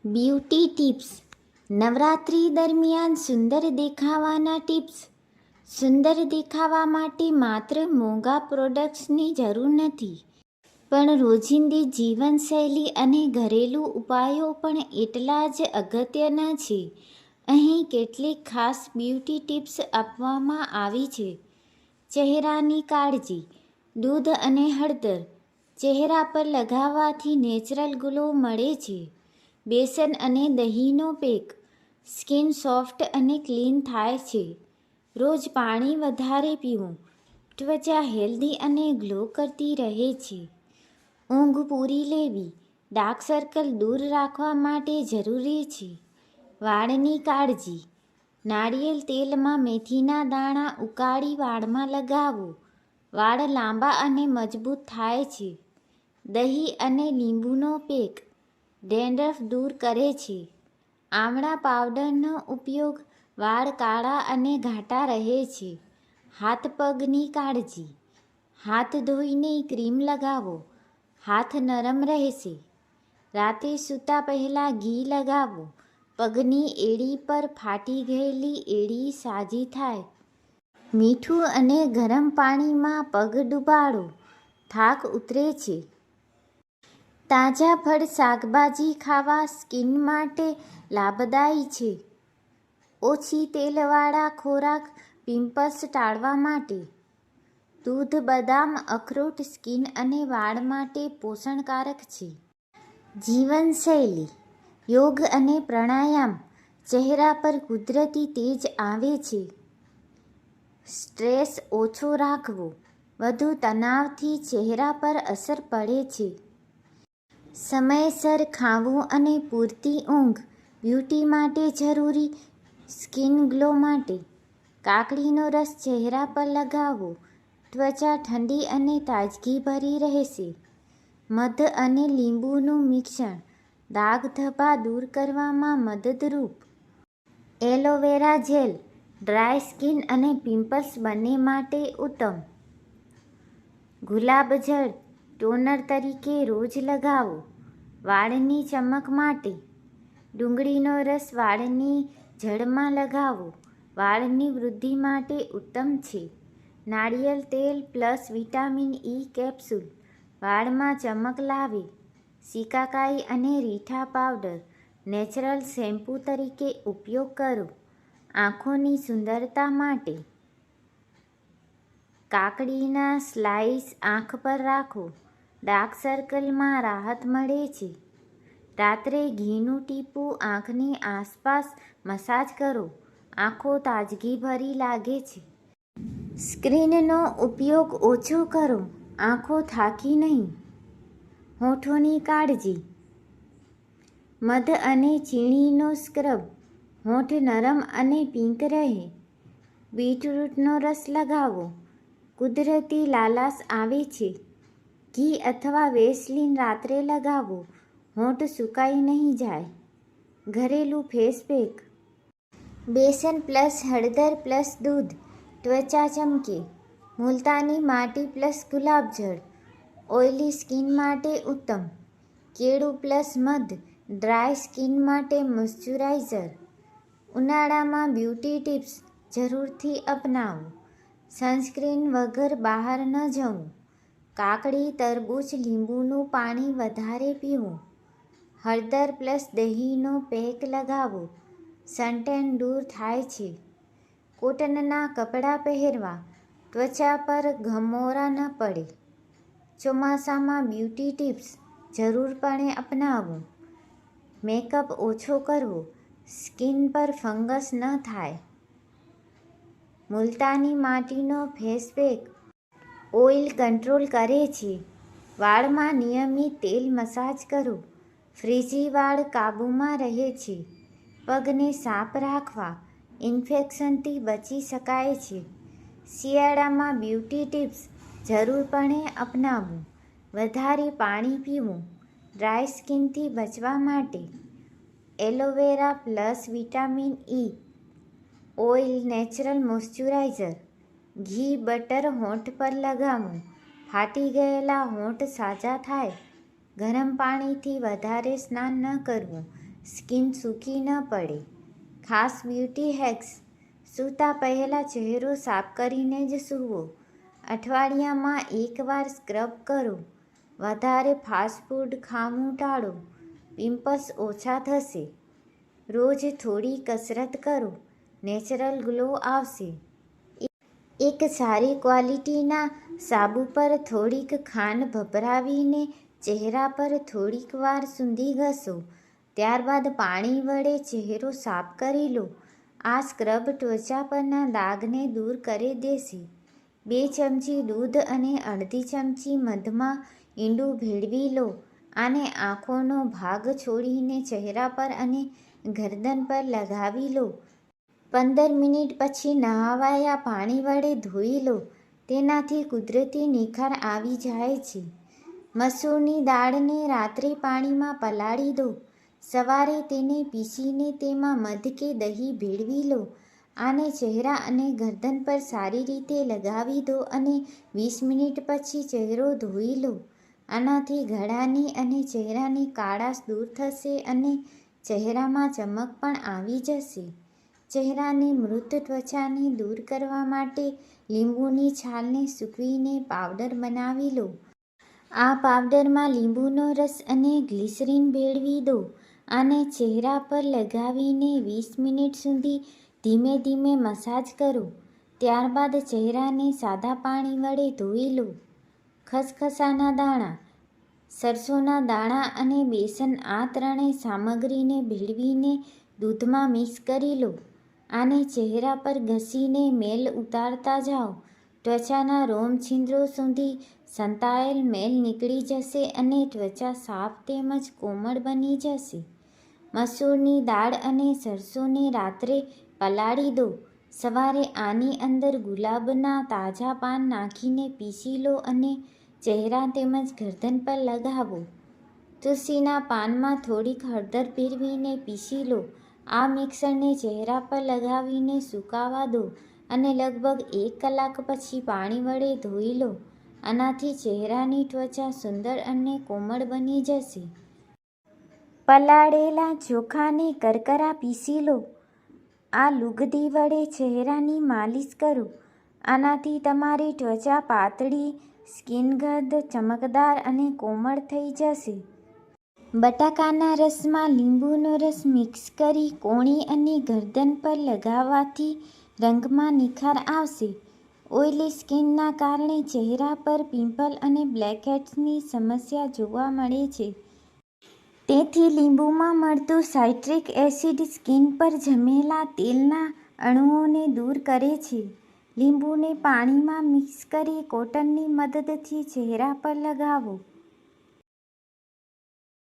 Beauty tips. Navratri દરમિયાન સુંદર દેખાવાના tips. સુંદર દેખાવા માટે માત્ર મોંઘા પ્રોડક્ટ્સની જરૂર નથી, પણ રોજિંદી જીવનશૈલી અને ઘરેલું ઉપાયો પણ એટલા જ અગત્યના છે. અહીં કેટલીક ખાસ બ્યુટી ટિપ્સ આપવામાં આવી છે. ચહેરાની કાળજી. દૂધ અને હળદર ચહેરા પર લગાવવાથી નેચરલ ગ્લો મળે છે. બેસન અને દહીંનો પેક. સ્કિન સોફ્ટ અને ક્લીન થાય છે. રોજ પાણી વધારે પીવું. ત્વચા હેલ્ધી અને ગ્લો કરતી રહે છે. ઊંઘ પૂરી લેવી ડાર્ક સર્કલ દૂર રાખવા માટે જરૂરી છે. વાળની કાળજી. નાળિયેર તેલમાં મેથીના દાણા ઉકાળી વાળમાં લગાવો. વાળ લાંબા અને મજબૂત થાય છે. દહીં અને લીંબુનો પેક ડેન્ડ્રફ દૂર કરે છે. આમળા પાવડરનો ઉપયોગ વાળ કાળા અને ઘાટા રહે છે. હાથ પગની કાળજી. હાથ ધોઈને ક્રીમ લગાવો. હાથ નરમ રહેશે. રાતે સૂતા પહેલાં ઘી લગાવો. પગની એડી પર ફાટી ગયેલી એડી સાજી થાય. મીઠું અને ગરમ પાણીમાં પગ ડુબાડો. થાક ઉતરે છે. તાજા ફળ શાકભાજી ખાવા સ્કિન માટે લાભદાયી છે. ઓછી તેલવાળા ખોરાક પિમ્પલ્સ ટાળવા માટે. દૂધ, બદામ, અખરોટ સ્કિન અને વાળ માટે પોષણકારક છે. જીવનશૈલી. યોગ અને પ્રાણાયામ ચહેરા પર કુદરતી તેજ આવે છે. સ્ટ્રેસ ઓછો રાખવો. વધુ તણાવથી ચહેરા પર અસર પડે છે. સમયસર ખાવું અને પૂરતી ઊંઘ બ્યુટી માટે જરૂરી. સ્કિન ગ્લો માટે કાકડીનો રસ ચહેરા પર લગાવો. ત્વચા ઠંડી અને તાજગીભરી રહેશે. મધ અને લીંબુનું મિશ્રણ દાગ ધબ્બા દૂર કરવામાં મદદરૂપ. એલોવેરા જેલ ડ્રાય સ્કિન અને પિમ્પલ્સ બંને માટે ઉત્તમ. ગુલાબજળ ટોનર તરીકે રોજ લગાવો. વાળની ચમક માટે ડુંગળીનો રસ વાળની જડમાં લગાવો. વાળની વૃદ્ધિ માટે ઉત્તમ છે. નાળિયેર તેલ પ્લસ વિટામિન ઇ કેપ્સ્યુલ વાળમાં ચમક લાવે. શિકાકાઈ અને રીઠા પાવડર નેચરલ શેમ્પૂ તરીકે ઉપયોગ કરો. આંખોની સુંદરતા માટે કાકડીના સ્લાઇસ આંખ પર રાખો. ડાર્ક સર્કલમાં રાહત મળે છે. રાત્રે ઘીનું ટીપું આંખની આસપાસ મસાજ કરો. આંખો તાજગીભરી લાગે છે. સ્ક્રીનનો ઉપયોગ ઓછો કરો. આંખો થાકી નહીં. હોઠોની કાળજી. મધ અને ચીણીનો સ્ક્રબ હોઠ નરમ અને પિંક રહે. બીટરૂટનો રસ લગાવો. કુદરતી લાલાશ આવે છે. ઘી અથવા વેસલીન રાત્રે લગાવો. હોઠ સુકાઈ નહીં જાય. ઘરેલું ફેસ પેક. બેસન પ્લસ હળદર પ્લસ દૂધ ત્વચા ચમકે. મુલતાની માટી પ્લસ ગુલાબજળ ઓઇલી સ્કિન માટે ઉત્તમ. કેળું પ્લસ મધ ડ્રાય સ્કિન માટે મોઇશ્ચરાઇઝર. ઉનાળામાં બ્યુટી ટિપ્સ જરૂરથી અપનાવો. સનસ્ક્રીન વગર બહાર ન જવું. કાકડી, તરબૂચ, લીંબુનું પાણી વધારે પીવું. હળદર પ્લસ દહીંનો પેક લગાવો. સનટેન દૂર થાય છે. કોટનના કપડાં પહેરવા ત્વચા પર ગમોરા ન પડે. ચોમાસામાં બ્યુટી ટિપ્સ જરૂરપણે અપનાવો. મેકઅપ ઓછો કરવો. સ્કિન પર ફંગસ ન થાય. મુલતાની માટીનો ફેસ પેક ઓઇલ કંટ્રોલ કરે છે. વાળમાં નિયમિત તેલ મસાજ કરો. ફ્રીઝી વાળ કાબૂમાં રહે છે. પગને સાફ રાખવા ઇન્ફેક્શનથી બચી શકાય છે. શિયાળામાં બ્યુટી ટિપ્સ જરૂરપણે અપનાવો. વધારે પાણી પીવું. ડ્રાય સ્કિનથી બચવા માટે aloe vera plus vitamin E oil natural moisturiser. ઘી, બટર હોઠ પર લગાવો. ફાટી ગયેલા હોઠ સાજા થાય. ગરમ પાણીથી વધારે સ્નાન ન કરવું. સ્કિન સૂકી ન પડે. ખાસ બ્યુટી હેક્સ: સૂતા પહેલાં ચહેરો સાફ કરીને જ સૂવો. અઠવાડિયામાં એકવાર સ્ક્રબ કરો. વધારે ફાસ્ટ ફૂડ ખાવું ટાળો. પિમ્પલ્સ ઓછા થશે. રોજ થોડી કસરત કરો. નેચરલ ગ્લો આવશે. એક સારી ક્વોલિટીના સાબુ પર થોડીક ખાંડ ભભરાવીને ચહેરા પર થોડીક વાર સુધી ઘસો. ત્યારબાદ પાણી વડે ચહેરો સાફ કરી લો. આ સ્ક્રબ ત્વચા પરના દાગને દૂર કરી દેશે. 2 ચમચી દૂધ અને અડધી ચમચી મધમાં ઈંડું ભેળવી લો. આને આંખોનો ભાગ છોડીને ચહેરા પર અને ગરદન પર લગાવી લો. 15 મિનિટ પછી નહાવાયા પાણી વડે ધોઈ લો. તેનાથી કુદરતી નિખાર આવી જાય છે. મસૂરની દાળને રાત્રે પાણીમાં પલાળી દો. સવારે તેને પીસીને તેમાં મધ કે દહીં ભેળવી લો. આને ચહેરા અને ગરદન પર સારી રીતે લગાવી દો અને 20 મિનિટ પછી ચહેરો ધોઈ લો. આનાથી ગળાની અને ચહેરાની કાળાશ દૂર થશે અને ચહેરામાં ચમક પણ આવી જશે. ચહેરાની મૃત ત્વચાને દૂર કરવા માટે લીંબુની છાલને સૂકવીને પાવડર બનાવી લો. આ પાવડરમાં લીંબુનો રસ અને ગ્લિસરીન ભેળવી દો. આને ચહેરા પર લગાવીને 20 મિનિટ સુધી ધીમે ધીમે મસાજ કરો. ત્યારબાદ ચહેરાને સાદા પાણી વડે ધોઈ લો. ખસખસાના દાણા: સરસોના દાણા અને બેસન આ ત્રણેય સામગ્રીને ભેળવીને દૂધમાં મિક્સ કરી લો. આને ચહેરા પર ઘસીને મેલ ઉતારતા જાઓ. ત્વચાના રોમછિદ્રો સુધી સંતાયેલ મેલ નીકળી જશે અને ત્વચા સાફ તેમજ કોમળ બની જશે. મસૂરની દાળ અને સરસોને રાત્રે પલાળી દો. સવારે આની અંદર ગુલાબના તાજા પાન નાખીને પીસી લો અને ચહેરા તેમજ ગરદન પર લગાવો. તુલસીના પાનમાં થોડીક હળદર ભેળવીને પીસી લો. આ મિક્સરને ચહેરા પર લગાવીને સૂકાવા દો અને લગભગ 1 કલાક પછી પાણી વડે ધોઈ લો. આનાથી ચહેરાની ત્વચા સુંદર અને કોમળ બની જશે. પલાળેલા ચોખાને કરકરા પીસી લો. આ લુગદી વડે ચહેરાની માલિશ કરો. આનાથી તમારી ત્વચા પાતળી, સ્કિનગત, ચમકદાર અને કોમળ થઈ જશે. બટાકાના રસમાં લીંબુનો રસ મિક્સ કરી કોણી અને ગરદન પર લગાવવાથી રંગમાં નિખાર આવશે. ઓઇલી સ્કિનના કારણે ચહેરા પર પિમ્પલ અને બ્લેકહેડ્સની સમસ્યા જોવા મળે છે. તેથી લીંબુમાં મળતું સાઇટ્રિક એસિડ સ્કિન પર જમેલા તેલના અણુઓને દૂર કરે છે. લીંબુને પાણીમાં મિક્સ કરી કોટનની મદદથી ચહેરા પર લગાવો.